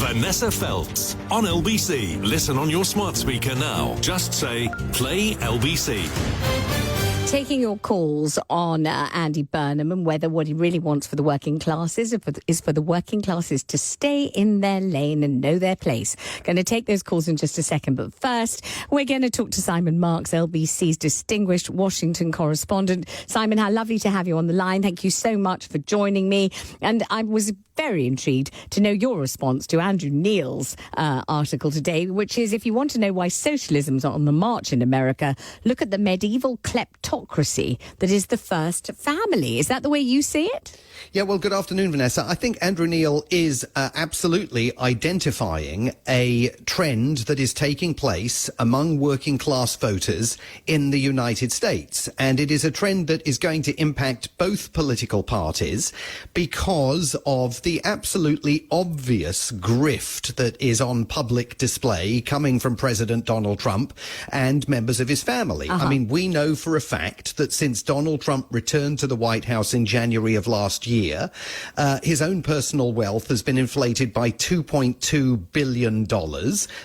Vanessa Feltz on LBC. Listen on your smart speaker now. Just say, play LBC. Taking your calls on Andy Burnham and whether what he really wants for the working classes is for the working classes to stay in their lane and know their place. Going to take those calls in just a second, but first we're going to talk to Simon Marks, LBC's distinguished Washington correspondent. Simon, how lovely to have you on the line. Thank you so much for joining me. And I was very intrigued to know your response to Andrew Neil's article today, which is, if you want to know why socialism's on the march in America, look at the medieval kleptocracy that is the first family. Is that the way you see it? Yeah, well, good afternoon, Vanessa. I think Andrew Neil is absolutely identifying a trend that is taking place among working class voters in the United States. And it is a trend that is going to impact both political parties because of the absolutely obvious grift that is on public display coming from President Donald Trump and members of his family. I mean, we know for a fact that since Donald Trump returned to the White House in January of last year, his own personal wealth has been inflated by $2.2 billion.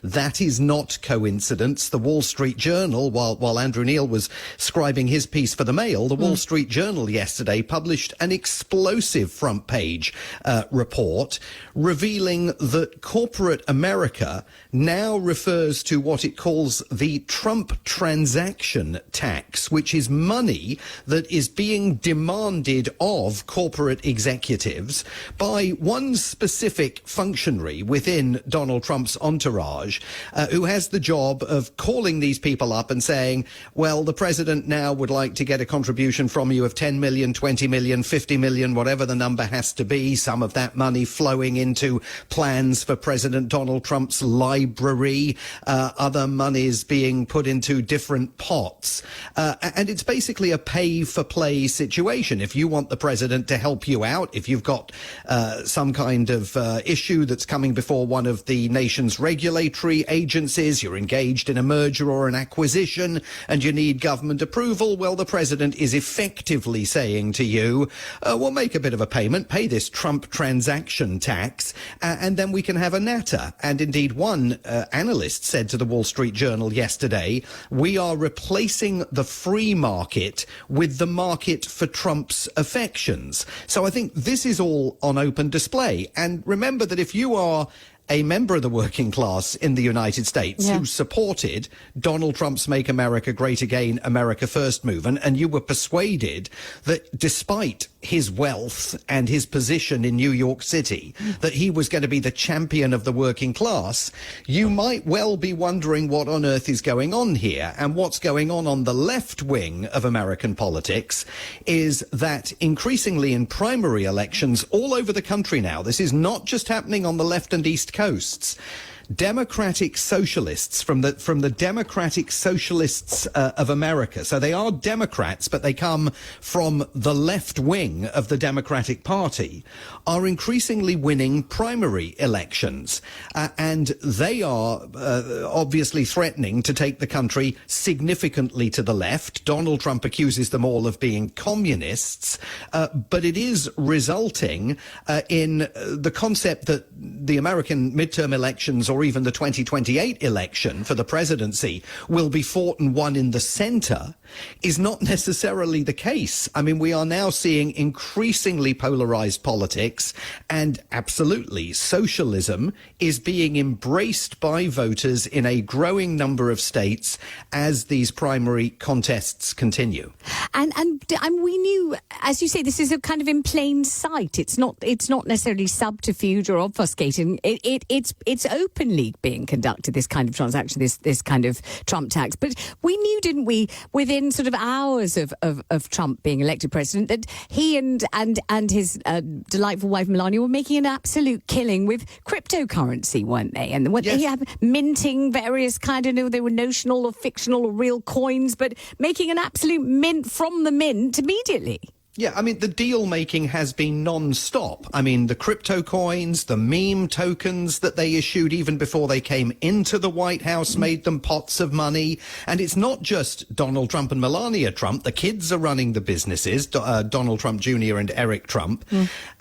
That is not coincidence. The Wall Street Journal, while Andrew Neil was scribing his piece for the Mail, the Wall Street Journal yesterday published an explosive front page report revealing that corporate America now refers to what it calls the Trump transaction tax, which is money that is being demanded of corporate executives by one specific functionary within Donald Trump's entourage, who has the job of calling these people up and saying, well, the president now would like to get a contribution from you of 10 million, 20 million, 50 million, whatever the number has to be, some of that money flowing into plans for President Donald Trump's library, other monies being put into different pots. And it's basically a pay-for-play situation. If you want the president to help you out, if you've got some kind of issue that's coming before one of the nation's regulatory agencies, you're engaged in a merger or an acquisition, and you need government approval, well, the president is effectively saying to you, we'll make a bit of a payment, pay this Trump transaction tax, and then we can have a natter. And indeed, one analyst said to the Wall Street Journal yesterday, we are replacing the free market with the market for Trump's affections. So I think this is all on open display. And remember that if you are a member of the working class in the United States who supported Donald Trump's Make America Great Again, America First movement, and you were persuaded that despite his wealth and his position in New York City, that he was going to be the champion of the working class, you might well be wondering what on earth is going on here. And what's going on the left wing of American politics is that increasingly in primary elections all over the country now, this is not just happening on the left and east coasts, Democratic Socialists from the Democratic Socialists of America. So they are Democrats, but they come from the left wing of the Democratic Party, are increasingly winning primary elections. And they are obviously threatening to take the country significantly to the left. Donald Trump accuses them all of being communists, but it is resulting in the concept that the American midterm elections or even the 2028 election for the presidency will be fought and won in the centre is not necessarily the case. I mean, we are now seeing increasingly polarised politics, and absolutely socialism is being embraced by voters in a growing number of states as these primary contests continue. And we knew, as you say, this is a kind of in plain sight. It's not necessarily subterfuge or obfuscating. It's openly being conducted, this kind of transaction, this kind of Trump tax. But we knew, didn't we, within sort of hours of Trump being elected president, that he and his delightful wife Melania were making an absolute killing with cryptocurrency, weren't they? And what they had minting various kind of, they were notional or fictional or real coins, but making an absolute mint from the mint immediately. Yeah, I mean, the deal-making has been non-stop. I mean, the crypto coins, the meme tokens that they issued even before they came into the White House made them pots of money. And it's not just Donald Trump and Melania Trump. The kids are running the businesses, Donald Trump Jr. and Eric Trump.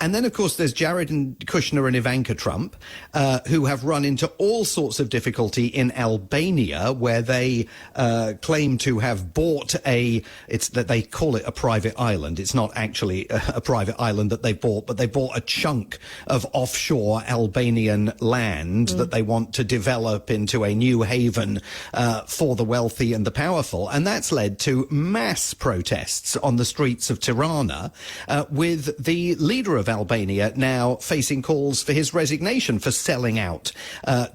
And then, of course, there's Jared and Kushner and Ivanka Trump, who have run into all sorts of difficulty in Albania, where they claim to have bought it's that they call it a private island. It's not actually a private island that they bought, but they bought a chunk of offshore Albanian land that they want to develop into a new haven for the wealthy and the powerful. And that's led to mass protests on the streets of Tirana, with the leader of Albania now facing calls for his resignation for selling out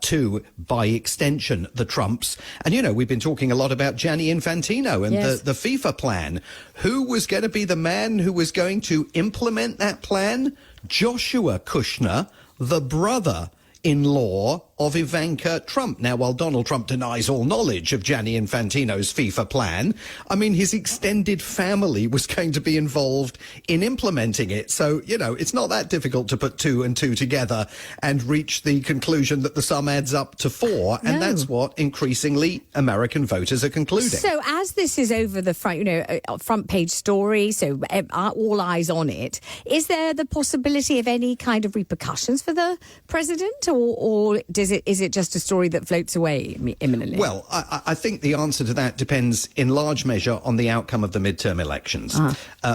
to, by extension, the Trumps. And, you know, we've been talking a lot about Gianni Infantino and the FIFA plan. Who was going to be the man who was going to implement that plan? Joshua Kushner, the brother-in-law of Ivanka Trump. Now, while Donald Trump denies all knowledge of Gianni Infantino's FIFA plan, I mean, his extended family was going to be involved in implementing it. So, you know, it's not that difficult to put two and two together and reach the conclusion that the sum adds up to 4. And that's what increasingly American voters are concluding. So as this is over the front, you know, front page story, so all eyes on it, is there the possibility of any kind of repercussions for the president, or is it just a story that floats away imminently? Well, I think the answer to that depends in large measure on the outcome of the midterm elections.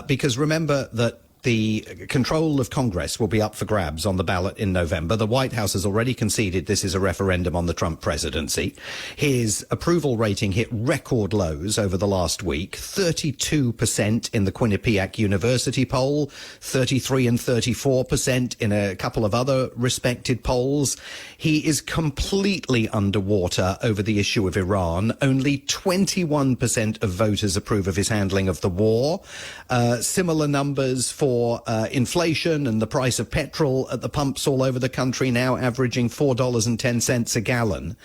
Because remember that the control of Congress will be up for grabs on the ballot in November. The White House has already conceded this is a referendum on the Trump presidency. His approval rating hit record lows over the last week, 32% in the Quinnipiac University poll, 33 and 34% in a couple of other respected polls. He is completely underwater over the issue of Iran. Only 21% of voters approve of his handling of the war. Similar numbers for inflation and the price of petrol at the pumps all over the country, now averaging $4.10 a gallon.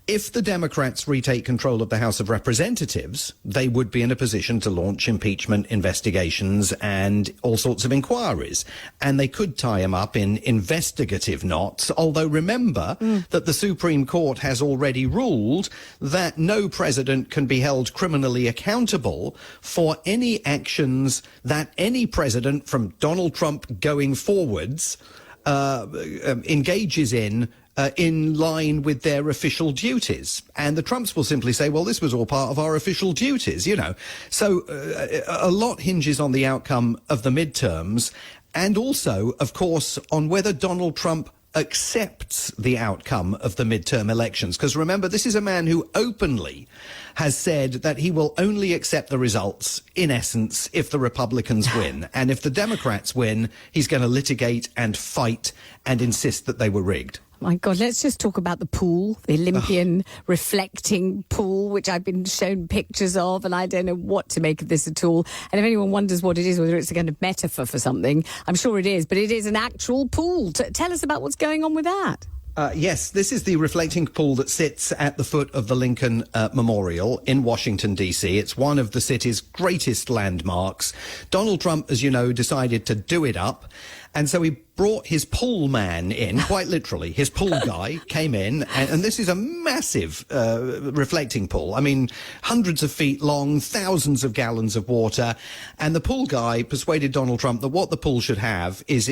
If the Democrats retake control of the House of Representatives, they would be in a position to launch impeachment investigations and all sorts of inquiries. And they could tie him up in investigative knots, although remember that the Supreme Court has already ruled that no president can be held criminally accountable for any actions that any president from Donald Trump going forwards engages in line with their official duties. And the Trumps will simply say, well, this was all part of our official duties, you know. So a lot hinges on the outcome of the midterms and also, of course, on whether Donald Trump accepts the outcome of the midterm elections. Because remember, this is a man who openly has said that he will only accept the results, in essence, if the Republicans win. And if the Democrats win, he's going to litigate and fight and insist that they were rigged. My God, let's just talk about the pool, the Olympian reflecting pool, which I've been shown pictures of, and I don't know what to make of this at all. And if anyone wonders what it is, whether it's a kind of metaphor for something, I'm sure it is, but it is an actual pool. Tell us about what's going on with that. Yes, this is the reflecting pool that sits at the foot of the Lincoln Memorial in Washington, D.C. It's one of the city's greatest landmarks. Donald Trump, as you know, decided to do it up. And so he brought his pool man in, quite literally. His pool guy came in, and this is a massive reflecting pool. I mean, hundreds of feet long, thousands of gallons of water. And the pool guy persuaded Donald Trump that what the pool should have is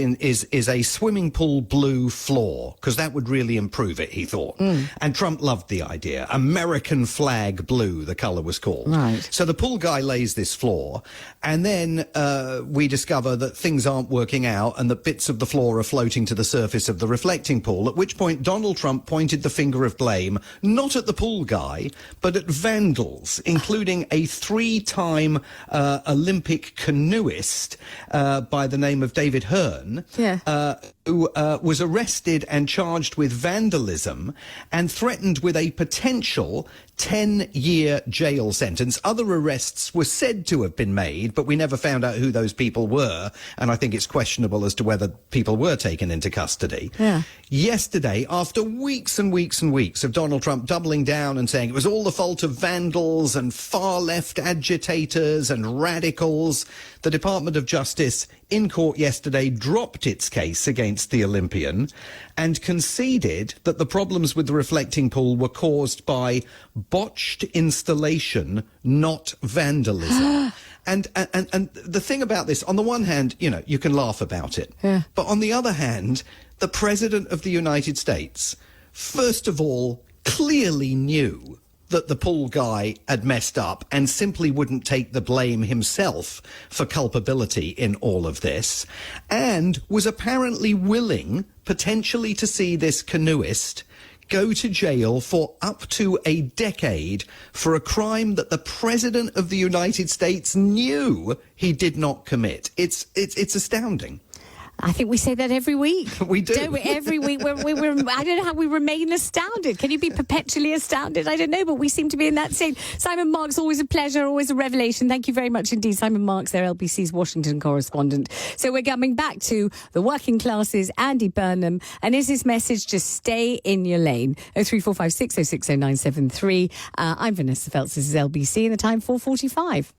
a swimming pool blue floor, because that would really improve it, he thought. And Trump loved the idea. American flag blue, the colour was called. Right. So the pool guy lays this floor, and then we discover that things aren't working out and that bits of the floor are floating to the surface of the reflecting pool, at which point Donald Trump pointed the finger of blame not at the pool guy, but at vandals, including a 3-time Olympic canoeist by the name of David Hearn, who was arrested and charged with vandalism and threatened with a potential 10-year jail sentence. Other arrests were said to have been made, but we never found out who those people were, and I think it's questionable as to to whether people were taken into custody. Yeah. Yesterday, after weeks and weeks and weeks of Donald Trump doubling down and saying it was all the fault of vandals and far-left agitators and radicals, the Department of Justice in court yesterday dropped its case against the Olympian and conceded that the problems with the reflecting pool were caused by botched installation, not vandalism. And the thing about this, on the one hand, you know, you can laugh about it. Yeah. But on the other hand, the President of the United States, first of all, clearly knew that the pool guy had messed up and simply wouldn't take the blame himself for culpability in all of this, and was apparently willing, potentially, to see this canoeist go to jail for up to a decade for a crime that the President of the United States knew he did not commit. It's astounding. I think we say that every week. We do. Don't we? Every week. I don't know how we remain astounded. Can you be perpetually astounded? I don't know, but we seem to be in that state. Simon Marks, always a pleasure, always a revelation. Thank you very much indeed. Simon Marks, their LBC's Washington correspondent. So we're coming back to the working classes, Andy Burnham, and is his message just stay in your lane? 03456 060 973. I'm Vanessa Feltz. This is LBC and the time 4:45.